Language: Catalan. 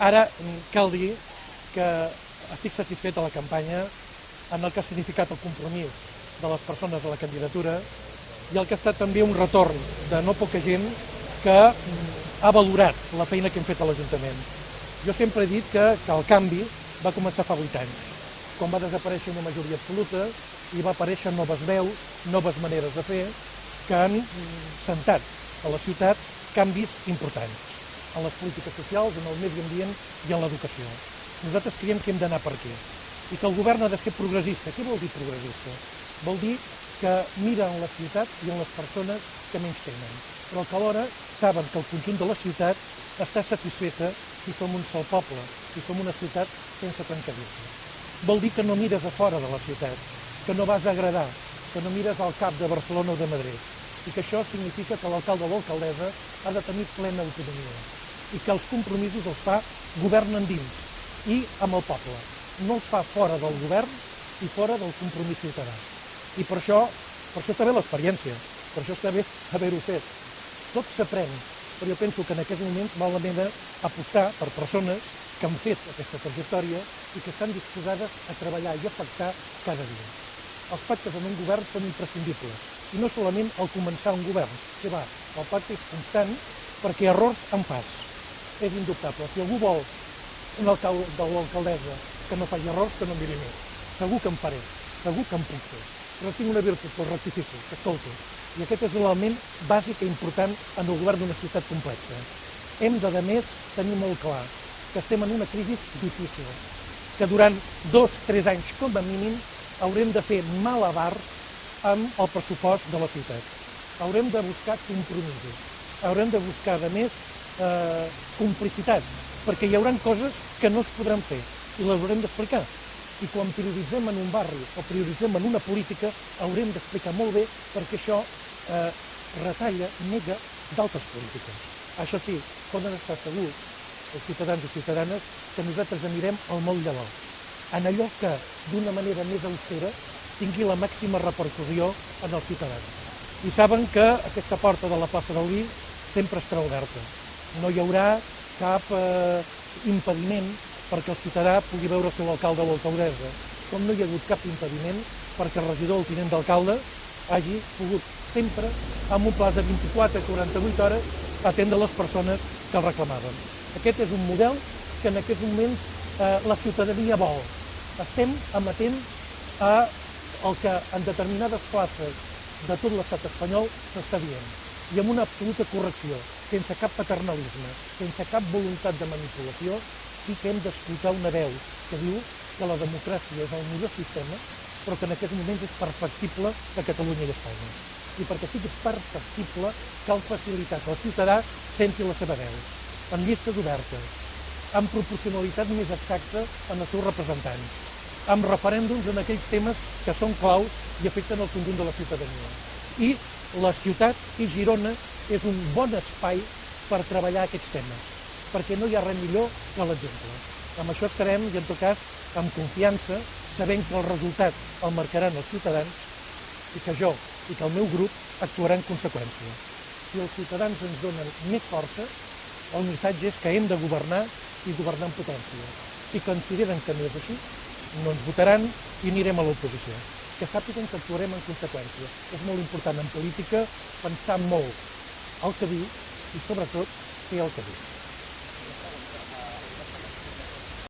Ara cal dir que estic satisfet de la campanya en el que ha significat el compromís de les persones a la candidatura i el que ha estat també un retorn de no poca gent que ha valorat la feina que hem fet a l'Ajuntament. Jo sempre he dit que el canvi va començar fa 8 anys, quan va desaparèixer una majoria absoluta i va aparèixer noves veus, noves maneres de fer, que han sentat a la ciutat canvis importants en les polítiques socials, en el medi ambient i en l'educació. Nosaltres creiem que hem d'anar per aquí i que el govern ha de ser progressista. Què vol dir progressista? Vol dir que mira en la ciutat i en les persones que menys tenen, però que alhora saben que el conjunt de la ciutat està satisfeta si som un sol poble, si som una ciutat sense trencadisme. Vol dir que no mires a fora de la ciutat, que no vas a agradar, que no mires al cap de Barcelona o de Madrid, i que això significa que l'alcalde o l'alcaldessa ha de tenir plena autonomia i que els compromisos els fa govern endins i amb el poble. No els fa fora del govern i fora del compromís ciutadà. I per això està bé l'experiència, per això està bé haver-ho fet. Tot s'aprèn, però jo penso que en aquests moments val la pena apostar per persones que han fet aquesta trajectòria i que estan disposades a treballar i a pactar cada dia. Els pactes en un govern són imprescindibles, i no solament al començar un govern, que va, el pacte és constant perquè errors en fas. És indubtable. Si algú vol un alcalde o alcaldessa que no faci errors, que no miri més. Segur que en faré, segur que en puc fer. Però tinc una virtut, que el rectifico, que escolto. I aquest és l'element bàsic i important en el govern d'una ciutat complexa. Hem de, a més, tenir molt clar que estem en una crisi difícil, que durant 2-3 anys, com a mínim, haurem de fer malabars amb el pressupost de la ciutat. Haurem de buscar compromisos, haurem de buscar, a més, complicitats, perquè hi haurà coses que no es podran fer i les haurem d'explicar. I quan prioritzem en un barri o prioritzem en una política, haurem d'explicar molt bé perquè això retalla, nega d'altres polítiques. Això sí, poden estar segurs els ciutadans i ciutadanes que nosaltres anirem al molt llavors, en allò que, d'una manera més austera, tingui la màxima repercussió en els ciutadans. I saben que aquesta porta de la plaça del Vi sempre estarà oberta. No hi haurà cap impediment perquè el ciutadà pugui veure el seu alcalde o l'alcaldessa, com no hi ha hagut cap impediment perquè el regidor o el tinent d'alcalde hagi pogut sempre, amb un plaç de 24 a 48 hores, atendre les persones que el reclamaven. Aquest és un model que en aquests moments la ciutadania vol. Estem amatents al que en determinades places de tot l'estat espanyol s'està dient, i amb una absoluta correcció, sense cap paternalisme, sense cap voluntat de manipulació, sí que hem d'escoltar una veu que diu que la democràcia és el millor sistema, però que en aquests moments és perfectible a Catalunya i Espanya. I perquè sigui perfectible cal facilitar que el ciutadà senti la seva veu, amb llistes obertes, amb proporcionalitat més exacta en els seus representants, amb referèndums en aquells temes que són claus i afecten el conjunt de la ciutadania. I la ciutat i Girona és un bon espai per treballar aquests temes, perquè no hi ha res millor que l'exemple. Amb això estarem, i en tot cas, amb confiança, sabent que el resultat el marcaran els ciutadans i que jo i que el meu grup actuarà en conseqüència. Si els ciutadans ens donen més força, el missatge és que hem de governar i governar en potència. Si consideren que no és així, no ens votaran i anirem a l'oposició. Que sàpiguen que actuarem en conseqüència. És molt important en política pensar molt el que dius i, sobretot, fer el que dius.